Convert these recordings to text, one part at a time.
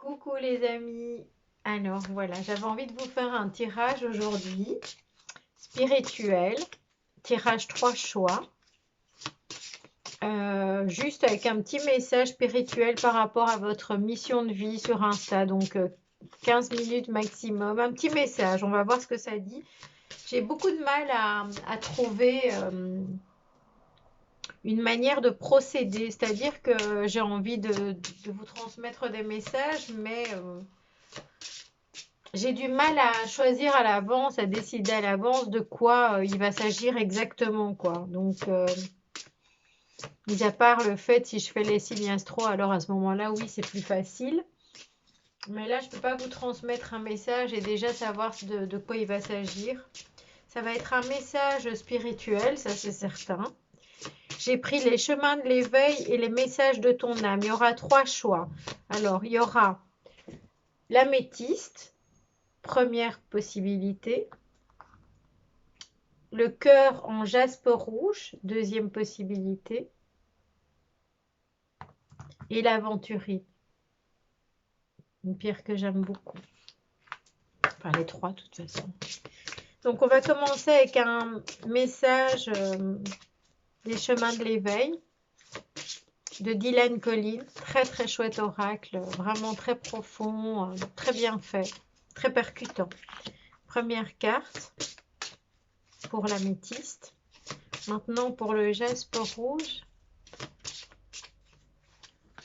Coucou les amis. Alors voilà, j'avais envie de vous faire un tirage aujourd'hui, spirituel, tirage 3 choix, juste avec un petit message spirituel par rapport à votre mission de vie sur Insta, donc 15 minutes maximum, un petit message, on va voir ce que ça dit. J'ai beaucoup de mal à trouver une manière de procéder, c'est-à-dire que j'ai envie de vous transmettre des messages, mais j'ai du mal à choisir à l'avance, à décider à l'avance de quoi il va s'agir exactement, quoi. Donc, mis à part le fait, si je fais les signes astro, alors à ce moment-là, oui, c'est plus facile. Mais là, je ne peux pas vous transmettre un message et déjà savoir de quoi il va s'agir. Ça va être un message spirituel, ça c'est certain. J'ai pris les chemins de l'éveil et les messages de ton âme. Il y aura 3 choix. Alors, il y aura l'améthyste, première possibilité. Le cœur en jaspe rouge, deuxième possibilité. Et l'aventurine, une pierre que j'aime beaucoup. Enfin, les 3 de toute façon. Donc, on va commencer avec un message des chemins de l'éveil de Dylan Collins. Très, très chouette oracle. Vraiment très profond, très bien fait, très percutant. Première carte pour l'améthyste. Maintenant, pour le jaspe rouge.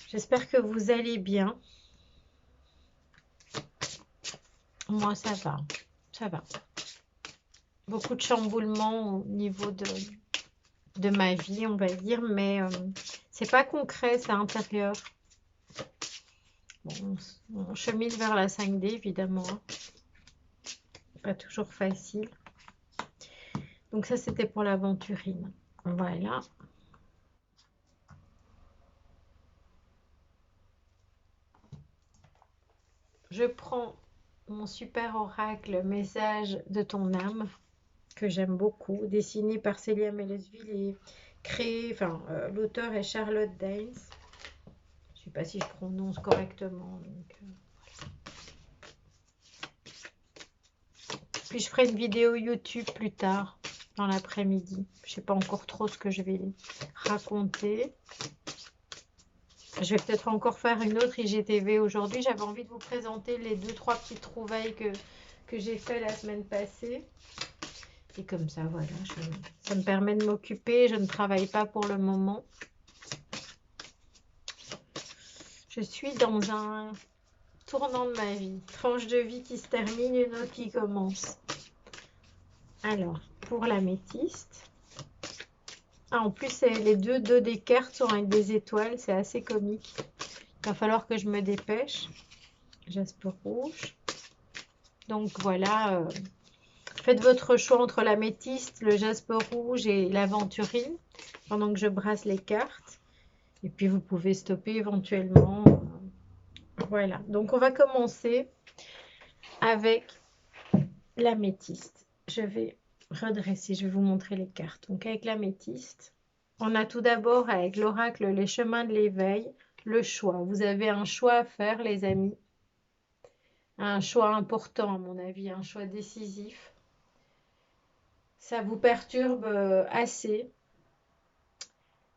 J'espère que vous allez bien. Moi, ça va. Ça va. Beaucoup de chamboulements au niveau de ma vie, on va dire, mais c'est pas concret, c'est intérieur. Bon, on chemine vers la 5D, évidemment. Pas toujours facile. Donc ça, c'était pour l'aventurine. Voilà. Je prends mon super oracle message de ton âme, que j'aime beaucoup, dessiné par Célia Melesville et créé, enfin, l'auteur est Charlotte Daines. Je sais pas si je prononce correctement. Donc, puis je ferai une vidéo YouTube plus tard, dans l'après-midi. Je sais pas encore trop ce que je vais raconter. Je vais peut-être encore faire une autre IGTV aujourd'hui. J'avais envie de vous présenter les 2-3 petites trouvailles que j'ai fait la semaine passée. Et comme ça, voilà, ça me permet de m'occuper. Je ne travaille pas pour le moment. Je suis dans un tournant de ma vie. Tranche de vie qui se termine, une autre qui commence. Alors, pour l'améthyste. Ah, en plus, les deux des cartes sont avec des étoiles. C'est assez comique. Il va falloir que je me dépêche. Jaspe rouge. Donc voilà. Faites votre choix entre l'améthyste, le jaspe rouge et l'aventurine. Pendant que je brasse les cartes. Et puis vous pouvez stopper éventuellement. Voilà. Donc on va commencer avec l'améthyste. Je vais redresser. Je vais vous montrer les cartes. Donc avec l'améthyste. On a tout d'abord avec l'oracle les chemins de l'éveil, le choix. Vous avez un choix à faire, les amis. Un choix important, à mon avis, un choix décisif. Ça vous perturbe assez.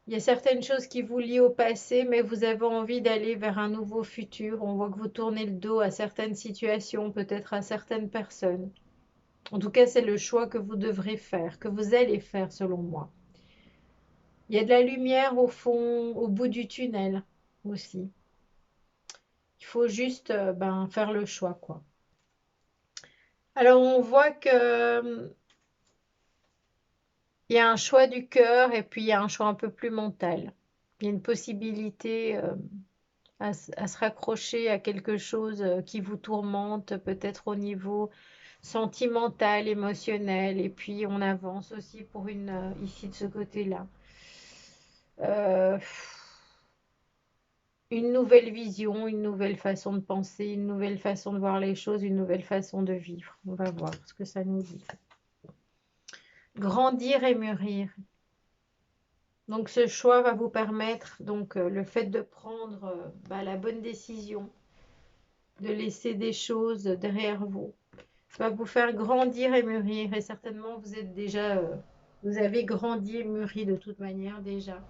Il y a certaines choses qui vous lient au passé, mais vous avez envie d'aller vers un nouveau futur. On voit que vous tournez le dos à certaines situations, peut-être à certaines personnes. En tout cas, c'est le choix que vous devrez faire, que vous allez faire selon moi. Il y a de la lumière au fond, au bout du tunnel aussi. Il faut juste faire le choix, quoi. Alors, on voit que il y a un choix du cœur et puis il y a un choix un peu plus mental. Il y a une possibilité à se raccrocher à quelque chose qui vous tourmente, peut-être au niveau sentimental, émotionnel. Et puis, on avance aussi pour ici de ce côté-là. Euh, une nouvelle vision, une nouvelle façon de penser, une nouvelle façon de voir les choses, une nouvelle façon de vivre. On va voir ce que ça nous dit. Grandir et mûrir. Donc ce choix va vous permettre, donc le fait de prendre la bonne décision, de laisser des choses derrière vous. Ça va vous faire grandir et mûrir. Et certainement, vous êtes déjà, vous avez grandi et mûri de toute manière déjà.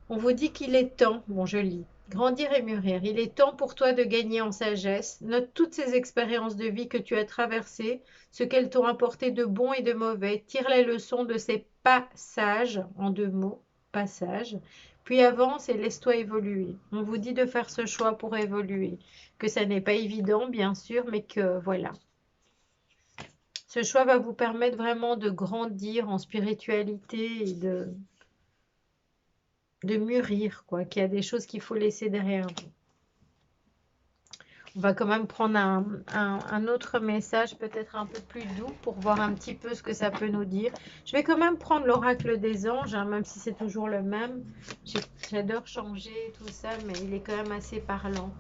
On vous dit qu'il est temps, bon je lis, grandir et mûrir. Il est temps pour toi de gagner en sagesse. Note toutes ces expériences de vie que tu as traversées, ce qu'elles t'ont apporté de bon et de mauvais. Tire les leçons de ces passages, en 2 mots, passages. Puis avance et laisse-toi évoluer. On vous dit de faire ce choix pour évoluer. Que ça n'est pas évident, bien sûr, mais que voilà. Ce choix va vous permettre vraiment de grandir en spiritualité et de mûrir, quoi, qu'il y a des choses qu'il faut laisser derrière vous. On va quand même prendre un autre message, peut-être un peu plus doux, pour voir un petit peu ce que ça peut nous dire. Je vais quand même prendre l'oracle des anges, hein, même si c'est toujours le même. J'adore changer tout ça, mais il est quand même assez parlant.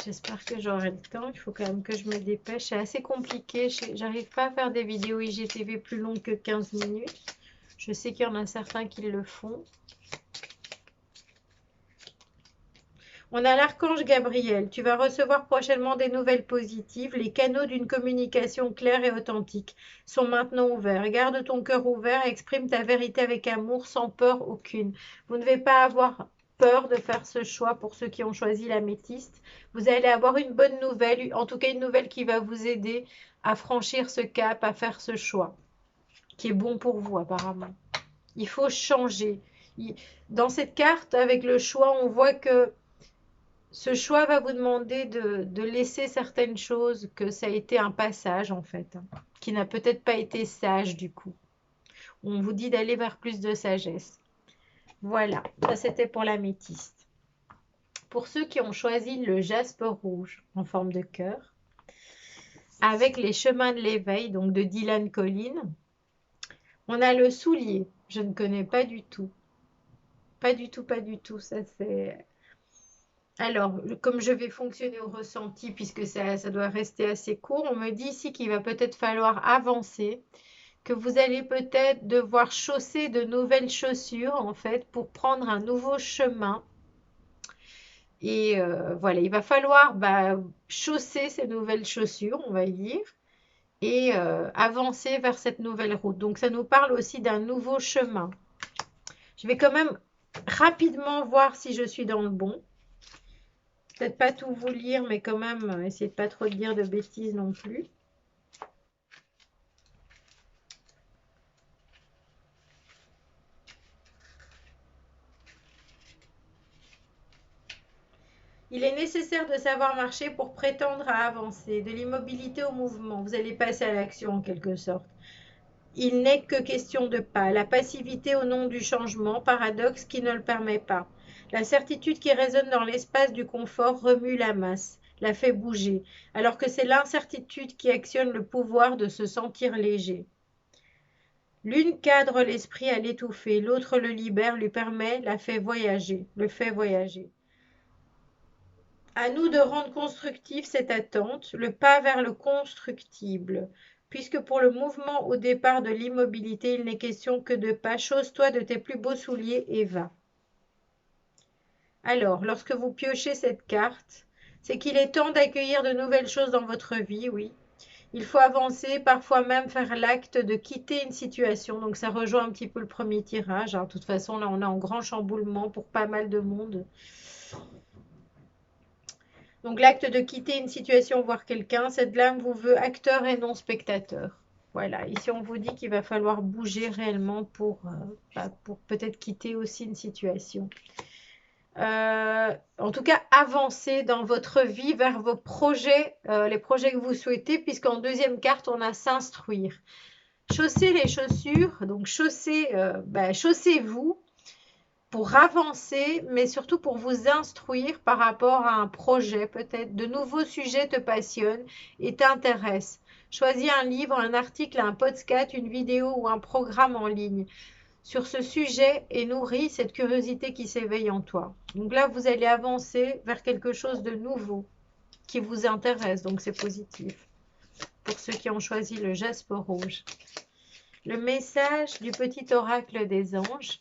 J'espère que j'aurai le temps. Il faut quand même que je me dépêche. C'est assez compliqué. J'arrive pas à faire des vidéos IGTV plus longues que 15 minutes. Je sais qu'il y en a certains qui le font. On a l'archange Gabriel. Tu vas recevoir prochainement des nouvelles positives. Les canaux d'une communication claire et authentique sont maintenant ouverts. Garde ton cœur ouvert et exprime ta vérité avec amour, sans peur aucune. Vous ne devez pas avoir peur de faire ce choix pour ceux qui ont choisi l'améthyste. Vous allez avoir une bonne nouvelle, en tout cas une nouvelle qui va vous aider à franchir ce cap, à faire ce choix, qui est bon pour vous apparemment. Il faut changer. Dans cette carte, avec le choix, on voit que ce choix va vous demander de laisser certaines choses, que ça a été un passage en fait, hein, qui n'a peut-être pas été sage du coup. On vous dit d'aller vers plus de sagesse. Voilà, ça c'était pour l'améthyste. Pour ceux qui ont choisi le jaspe rouge en forme de cœur, avec les chemins de l'éveil, donc de Dylan Collins, on a le soulier. Je ne connais pas du tout. Pas du tout, pas du tout. Ça c'est... Alors, comme je vais fonctionner au ressenti, puisque ça doit rester assez court, on me dit ici qu'il va peut-être falloir avancer, que vous allez peut-être devoir chausser de nouvelles chaussures, en fait, pour prendre un nouveau chemin. Et voilà, il va falloir chausser ces nouvelles chaussures, on va dire, et avancer vers cette nouvelle route. Donc, ça nous parle aussi d'un nouveau chemin. Je vais quand même rapidement voir si je suis dans le bon. Peut-être pas tout vous lire, mais quand même, essayez de pas trop dire de bêtises non plus. Il est nécessaire de savoir marcher pour prétendre à avancer, de l'immobilité au mouvement. Vous allez passer à l'action en quelque sorte. Il n'est que question de pas. La passivité au nom du changement, paradoxe qui ne le permet pas. La certitude qui résonne dans l'espace du confort remue la masse, la fait bouger, alors que c'est l'incertitude qui actionne le pouvoir de se sentir léger. L'une cadre l'esprit à l'étouffer, l'autre le libère, lui permet, la fait voyager, le fait voyager. À nous de rendre constructive cette attente, le pas vers le constructible, puisque pour le mouvement au départ de l'immobilité, il n'est question que de pas. Chausse-toi de tes plus beaux souliers et va. Alors, lorsque vous piochez cette carte, c'est qu'il est temps d'accueillir de nouvelles choses dans votre vie, oui. Il faut avancer, parfois même faire l'acte de quitter une situation. Donc ça rejoint un petit peu le premier tirage, hein. De toute façon, là, on est en grand chamboulement pour pas mal de monde. Donc l'acte de quitter une situation, voire quelqu'un, cette lame vous veut acteur et non spectateur. Voilà, ici on vous dit qu'il va falloir bouger réellement pour peut-être quitter aussi une situation. En tout cas, avancer dans votre vie vers vos projets, les projets que vous souhaitez, puisqu'en deuxième carte, on a s'instruire. Chausser les chaussures, donc chaussez-vous pour avancer, mais surtout pour vous instruire par rapport à un projet, peut-être. De nouveaux sujets te passionnent et t'intéressent. Choisis un livre, un article, un podcast, une vidéo ou un programme en ligne sur ce sujet et nourris cette curiosité qui s'éveille en toi. Donc là, vous allez avancer vers quelque chose de nouveau qui vous intéresse, donc c'est positif. Pour ceux qui ont choisi le jaspe rouge. Le message du petit oracle des anges.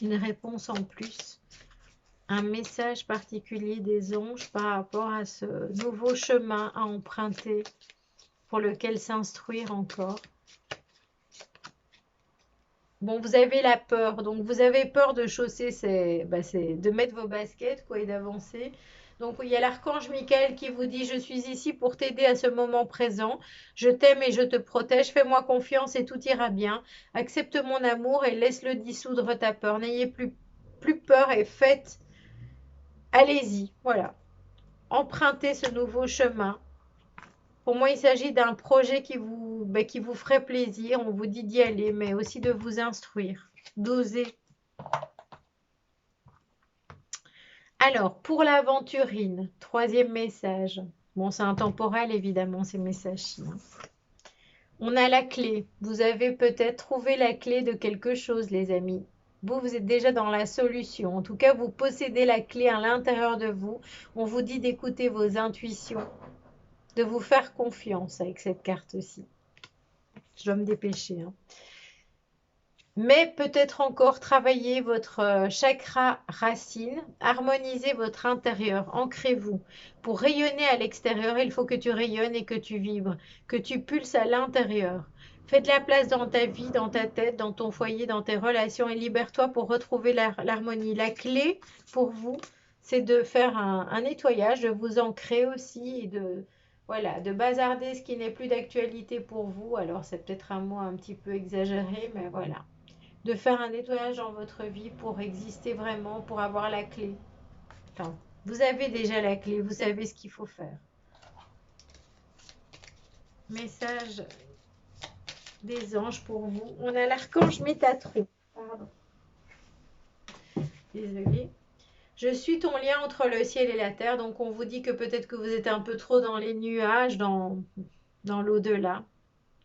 une réponse en plus, un message particulier des anges par rapport à ce nouveau chemin à emprunter, pour lequel s'instruire encore. Bon, vous avez la peur, donc vous avez peur de chausser, c'est de mettre vos baskets quoi, et d'avancer. Donc il y a l'archange Michael qui vous dit: je suis ici pour t'aider à ce moment présent, je t'aime et je te protège, fais-moi confiance et tout ira bien, accepte mon amour et laisse-le dissoudre ta peur, n'ayez plus peur et faites, allez-y, voilà, empruntez ce nouveau chemin. Pour moi, il s'agit d'un projet qui vous ferait plaisir. On vous dit d'y aller, mais aussi de vous instruire, d'oser. Alors, pour l'aventurine, troisième message. Bon, c'est intemporel, évidemment, ces messages-ci. On a la clé. Vous avez peut-être trouvé la clé de quelque chose, les amis. Vous êtes déjà dans la solution. En tout cas, vous possédez la clé à l'intérieur de vous. On vous dit d'écouter vos intuitions, de vous faire confiance avec cette carte-ci. Je dois me dépêcher. Mais peut-être encore travailler votre chakra racine, harmoniser votre intérieur, ancrez-vous. Pour rayonner à l'extérieur, il faut que tu rayonnes et que tu vibres, que tu pulses à l'intérieur. Fais de la place dans ta vie, dans ta tête, dans ton foyer, dans tes relations et libère-toi pour retrouver l'harmonie. La clé pour vous, c'est de faire un nettoyage, de vous ancrer aussi et voilà, de bazarder ce qui n'est plus d'actualité pour vous. Alors c'est peut-être un mot un petit peu exagéré, mais voilà, de faire un nettoyage dans votre vie pour exister vraiment, pour avoir la clé. Enfin, vous avez déjà la clé, vous savez ce qu'il faut faire. Message des anges pour vous. On a l'archange Métatron. Pardon. Désolée. Je suis ton lien entre le ciel et la terre. Donc on vous dit que peut-être que vous êtes un peu trop dans les nuages, dans l'au-delà.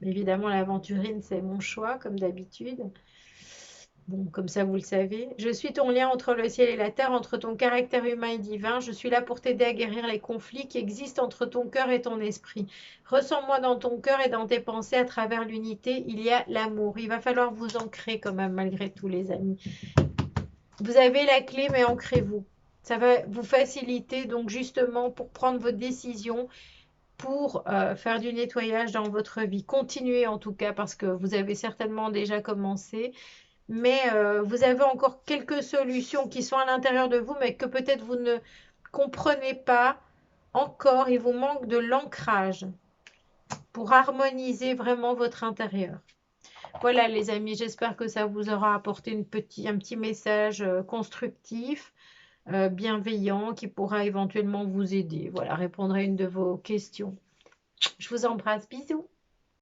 Évidemment, l'aventurine, c'est mon choix, comme d'habitude. Bon, comme ça, vous le savez. Je suis ton lien entre le ciel et la terre, entre ton caractère humain et divin. Je suis là pour t'aider à guérir les conflits qui existent entre ton cœur et ton esprit. Ressens-moi dans ton cœur et dans tes pensées à travers l'unité. Il y a l'amour. Il va falloir vous ancrer quand même, malgré tout, les amis. Vous avez la clé, mais ancrez-vous. Ça va vous faciliter, donc, justement, pour prendre vos décisions, pour faire du nettoyage dans votre vie. Continuez, en tout cas, parce que vous avez certainement déjà commencé. Mais vous avez encore quelques solutions qui sont à l'intérieur de vous, mais que peut-être vous ne comprenez pas encore. Il vous manque de l'ancrage pour harmoniser vraiment votre intérieur. Voilà les amis, j'espère que ça vous aura apporté un petit message constructif, bienveillant, qui pourra éventuellement vous aider. Voilà, répondre à une de vos questions. Je vous embrasse, bisous.